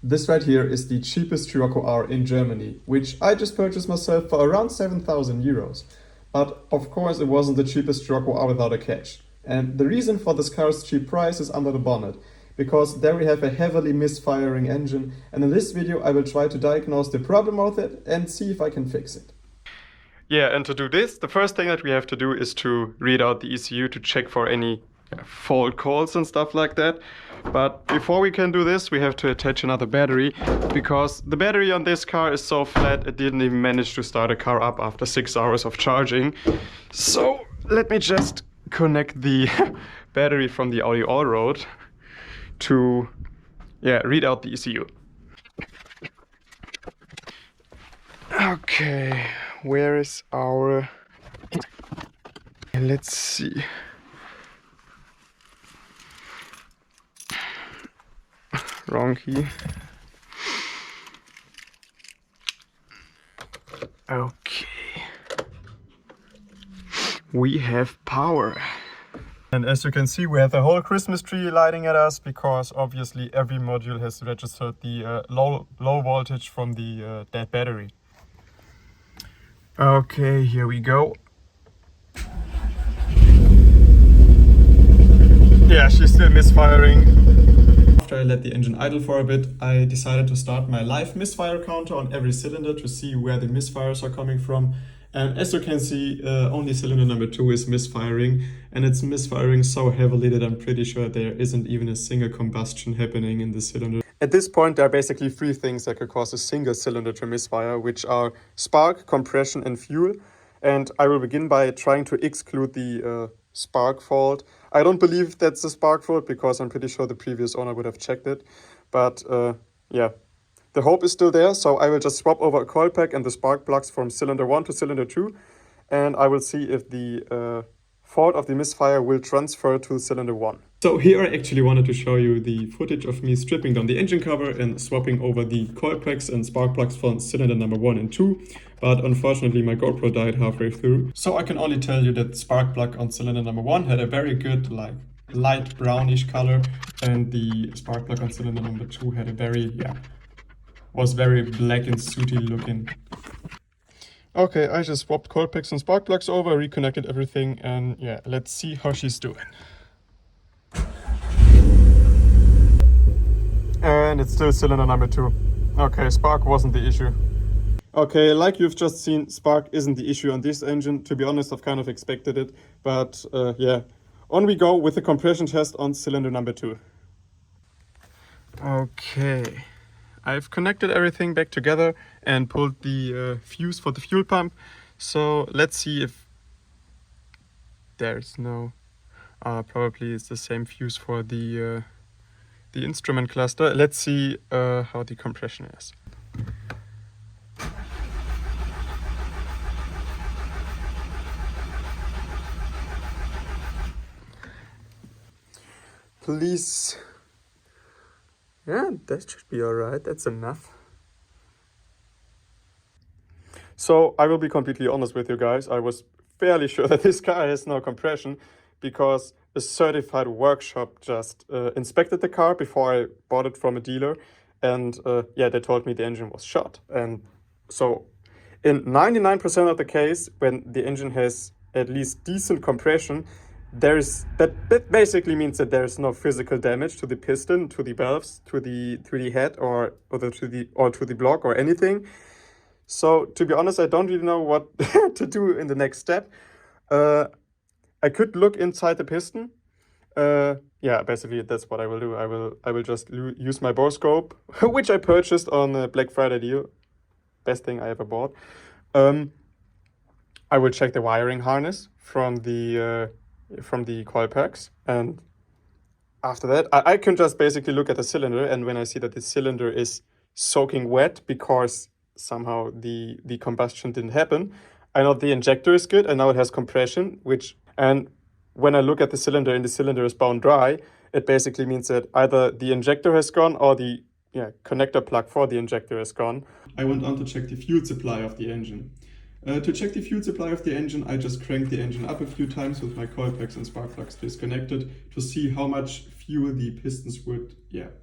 This right here is the cheapest Scirocco R in Germany, which I just purchased myself for around 7,000 euros. But of course it wasn't the cheapest Scirocco R without a catch. And the reason for this car's cheap price is under the bonnet, because there we have a heavily misfiring engine, and in this video I will try to diagnose the problem with it and see if I can fix it. Yeah, and to do this, the first thing that we have to do is to read out the ECU to check for any fault calls and stuff like that. But before we can do this, we have to attach another battery, because the battery on this car is so flat it didn't even manage to start a car up after 6 hours of charging. So let me just connect the battery from the Audi Allroad to read out the ECU. Okay, where is our... Let's see. Wrong key. Okay. We have power. And as you can see, we have the whole Christmas tree lighting at us, because obviously every module has registered the low voltage from the dead battery. Okay, here we go. Yeah, she's still misfiring. After I let the engine idle for a bit, I decided to start my live misfire counter on every cylinder to see where the misfires are coming from. And as you can see, only cylinder number 2 is misfiring, and it's misfiring so heavily that I'm pretty sure there isn't even a single combustion happening in the cylinder. At this point, there are basically 3 things that could cause a single cylinder to misfire, which are spark, compression and fuel. And I will begin by trying to exclude the spark fault. I don't believe that's a spark fault, because I'm pretty sure the previous owner would have checked it. But yeah, the hope is still there, so I will just swap over a coil pack and the spark plugs from cylinder 1 to cylinder 2, and I will see if the fault of the misfire will transfer to cylinder 1. So here I actually wanted to show you the footage of me stripping down the engine cover and swapping over the coil packs and spark plugs from cylinder number 1 and 2, but unfortunately my GoPro died halfway through. So I can only tell you that the spark plug on cylinder number 1 had a very good light brownish color, and the spark plug on cylinder number 2 had a was very black and sooty looking. Okay, I just swapped coil packs and spark plugs over, reconnected everything, and yeah, let's see how she's doing. And it's still cylinder number 2. Okay, spark wasn't the issue. Okay, like you've just seen, spark isn't the issue on this engine. To be honest, I've kind of expected it, but yeah. On we go with the compression test on cylinder number 2. Okay. I've connected everything back together and pulled the fuse for the fuel pump. So let's see if there's no... probably it's the same fuse for the instrument cluster. Let's see how the compression is. Please. Yeah, that should be alright, that's enough. So I will be completely honest with you guys, I was fairly sure that this car has no compression, because a certified workshop just inspected the car before I bought it from a dealer, and yeah, they told me the engine was shot. And so in 99% of the case, when the engine has at least decent compression, that basically means that there is no physical damage to the piston, to the valves, to the head, or to the block or anything. So to be honest, I don't really know what to do in the next step. I could look inside the piston. Yeah, basically that's what I will do. I will just use my borescope, which I purchased on a Black Friday deal. Best thing I ever bought. I will check the wiring harness from the coil packs, and after that I can just basically look at the cylinder, and when I see that the cylinder is soaking wet because somehow the combustion didn't happen, I know the injector is good, and now it has compression, and when I look at the cylinder and the cylinder is bone dry, it basically means that either the injector has gone or the connector plug for the injector is gone. I went on to check the fuel supply of the engine. To check the fuel supply of the engine, I just cranked the engine up a few times with my coil packs and spark plugs disconnected to see how much fuel the pistons would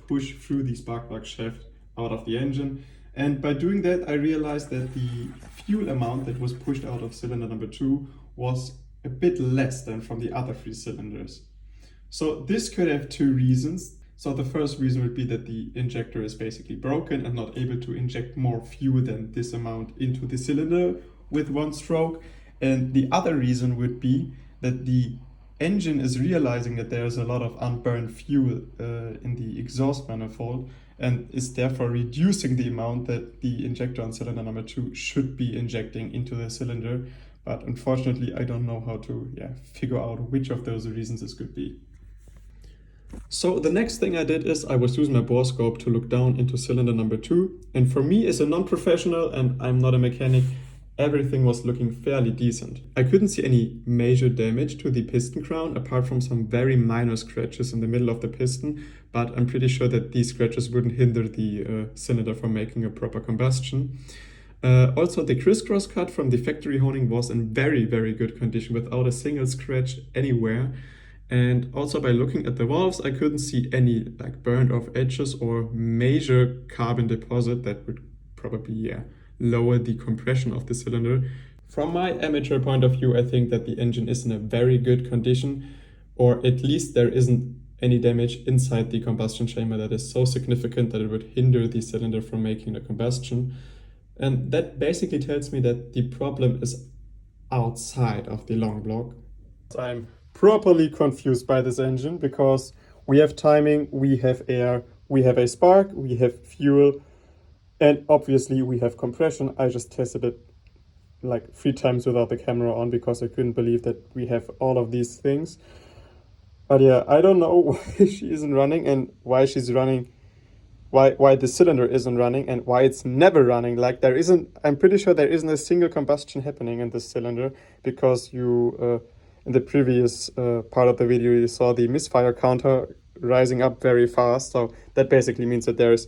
push through the spark plug shaft out of the engine. And by doing that, I realized that the fuel amount that was pushed out of cylinder number 2 was a bit less than from the other 3 cylinders. So this could have 2 reasons. So the first reason would be that the injector is basically broken and not able to inject more fuel than this amount into the cylinder with one stroke. And the other reason would be that the engine is realizing that there's a lot of unburned fuel in the exhaust manifold and is therefore reducing the amount that the injector on cylinder number 2 should be injecting into the cylinder. But unfortunately, I don't know how to figure out which of those reasons this could be. So the next thing I did is I was using my bore scope to look down into cylinder number 2. And for me as a non-professional, and I'm not a mechanic, everything was looking fairly decent. I couldn't see any major damage to the piston crown apart from some very minor scratches in the middle of the piston, but I'm pretty sure that these scratches wouldn't hinder the cylinder from making a proper combustion. Also, the crisscross cut from the factory honing was in very, very good condition without a single scratch anywhere. And also by looking at the valves, I couldn't see any burned off edges or major carbon deposit that would probably lower the compression of the cylinder. From my amateur point of view, I think that the engine is in a very good condition, or at least there isn't any damage inside the combustion chamber that is so significant that it would hinder the cylinder from making a combustion. And that basically tells me that the problem is outside of the long block. I'm properly confused by this engine because we have timing, we have air, we have a spark, we have fuel, and obviously we have compression. I just tested it 3 times without the camera on because I couldn't believe that we have all of these things. But yeah, I don't know why she isn't running and why she's running, why the cylinder isn't running and why it's never running. I'm pretty sure there isn't a single combustion happening in this cylinder because you in the previous part of the video, you saw the misfire counter rising up very fast. So that basically means that there is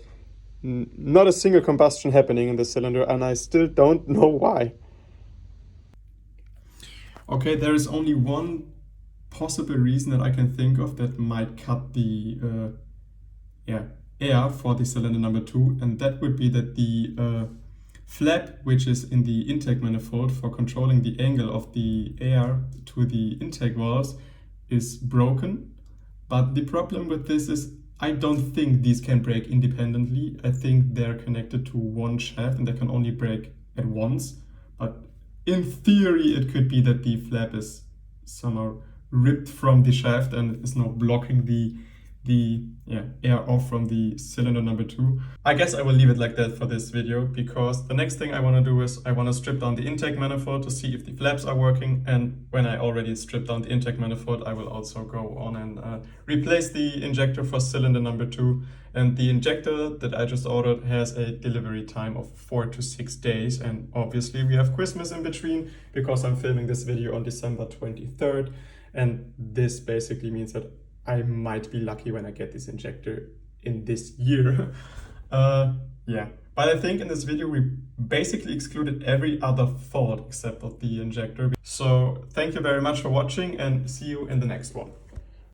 not a single combustion happening in the cylinder, and I still don't know why. Okay, there is only one possible reason that I can think of that might cut the air for the cylinder number 2, and that would be that the flap, which is in the intake manifold for controlling the angle of the air to the intake valves, is broken. But the problem with this is I don't think these can break independently. I think they're connected to one shaft and they can only break at once. But in theory, it could be that the flap is somehow ripped from the shaft and is now blocking the air off from the cylinder number 2. I guess I will leave it like that for this video because the next thing I want to do is I want to strip down the intake manifold to see if the flaps are working, and when I already stripped down the intake manifold, I will also go on and replace the injector for cylinder number 2. And the injector that I just ordered has a delivery time of 4 to 6 days, and obviously we have Christmas in between because I'm filming this video on December 23rd, and this basically means that I might be lucky when I get this injector in this year. But I think in this video we basically excluded every other fault except of the injector. So thank you very much for watching and see you in the next one.